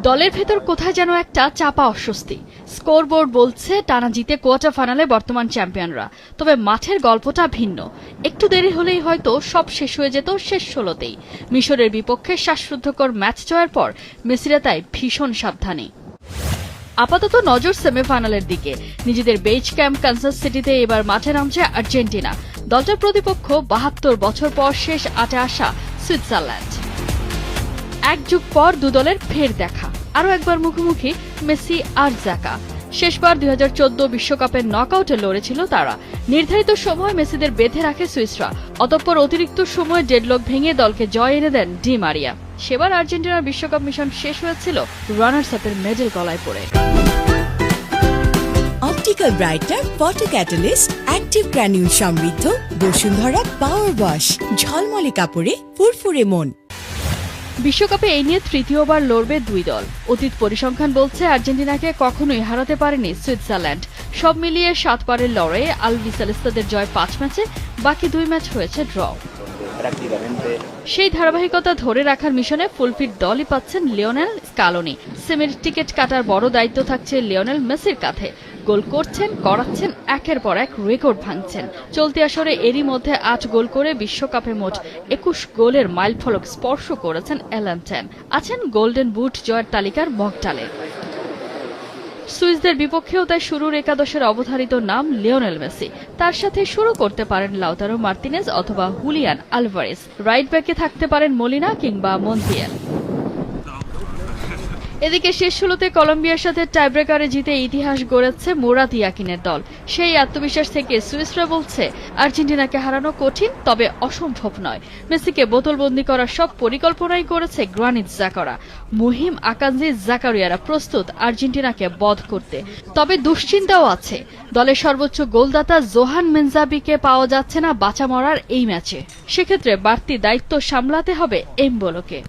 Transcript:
দলের ভেতর কোথায় যেন একটা চাপা অস্বস্তি। স্কোরবোর্ড বলছে টানা জিতে কোয়ার্টার ফাইনালে বর্তমান চ্যাম্পিয়নরা, তবে মাঠের গল্পটা ভিন্ন। একটু দেরি হলেই হয়তো সব শেষ হয়ে যেত শেষ ১৬তেই। মিশরের বিপক্ষে শ্বাসরুদ্ধকর ম্যাচ জয়ের পর মেসিরা তাই ভীষণ সাবধানী। আপাতত নজর সেমিফাইনালের দিকে। নিজেদের বেজ ক্যাম্প কানসাস সিটিতে এবার মাঠে নামছে আর্জেন্টিনা। দলটার প্রতিপক্ষ ৭২ বছর পর শেষ ৮ আসা সুইজারল্যান্ড। এক যুগ পর দু দলের ফের দেখা, আরও একবার মুখোমুখি মেসি আর জাকা। শেষবার ২০১৪ বিশ্বকাপের নকআউটে লড়েছিল তারা। নির্ধারিত সময় মেসিদের বেঁধে রাখে সুইসরা, অতঃপর অতিরিক্ত সময় ডেডলক ভেঙে দলকে জয় এনে দেন ডি মারিয়া। সেবার আর্জেন্টিনার বিশ্বকাপ মিশন শেষ হয়েছিল রানার্স আপের মেডেল গলায় পড়ে। Optical brighter photo catalyst active granule সমৃদ্ধ বসুন্ধরা পাওয়ার ওয়াশ, ঝলমলে কাপড়ে ফুরফুরে মন। বিশ্বকাপে এই নিয়ে তৃতীয়বার লড়বে দুই দল। অতীত পরিসংখ্যান বলছে আর্জেন্টিনাকে কখনোই হারাতে পারেনি সুইজারল্যান্ড। সব মিলিয়ে ৭ বারের লড়াইয়ে আলবিসেলেস্তাদের জয় ৫ ম্যাচে, বাকি ২ ম্যাচ হয়েছে ড্র। সেই ধারাবাহিকতা ধরে রাখার মিশনে ফুলফিট দলই পাচ্ছেন লিওনেল স্কালোনি। সেমির টিকিট কাটার বড় দায়িত্ব থাকছে লিওনেল মেসির কাঁধে। গোল করছেন, করাচ্ছেন, একের পর এক রেকর্ড ভাঙছেন। চলতি আসরে এরই মধ্যে ৮ গোল করে বিশ্বকাপে মোট ২১ গোলের মাইলফলক স্পর্শ করেছেন এলান্টেন। আছেন গোল্ডেন বুট জয়ের তালিকার মগডালে। সুইসদের বিপক্ষেও তাই শুরুর একাদশের অবধারিত নাম লিওনেল মেসি। তার সাথে শুরু করতে পারেন লাউতারো মার্তিনেজ অথবা হুলিয়ান আলভারেজ। রাইট ব্যাকে থাকতে পারেন মলিনা কিংবা মন্টিয়েল। এদিকে শেষ ১৬তে কলম্বিয়ার সাথে টাইব্রেকারে জিতে ইতিহাস গড়েছে মুরাদ ইয়াকিনের দল। সেই আত্মবিশ্বাস থেকে সুইসরা বলছে আর্জেন্টিনাকে হারানো কঠিন, তবে অসম্ভব নয়। মেসিকে বোতলবন্দি করার সব পরিকল্পনাই করেছে গ্রানিট জাকারা। মুহিম, আকানজি, জাকারিয়ারা প্রস্তুত আর্জেন্টিনাকে বধ করতে। তবে দুশ্চিন্তাও আছে। দলের সর্বোচ্চ গোলদাতা জোহান মেনজাবিকে পাওয়া যাচ্ছে না বাঁচা মরার এই ম্যাচে। সেক্ষেত্রে বাড়তি দায়িত্ব সামলাতে হবে এমবোলোকে।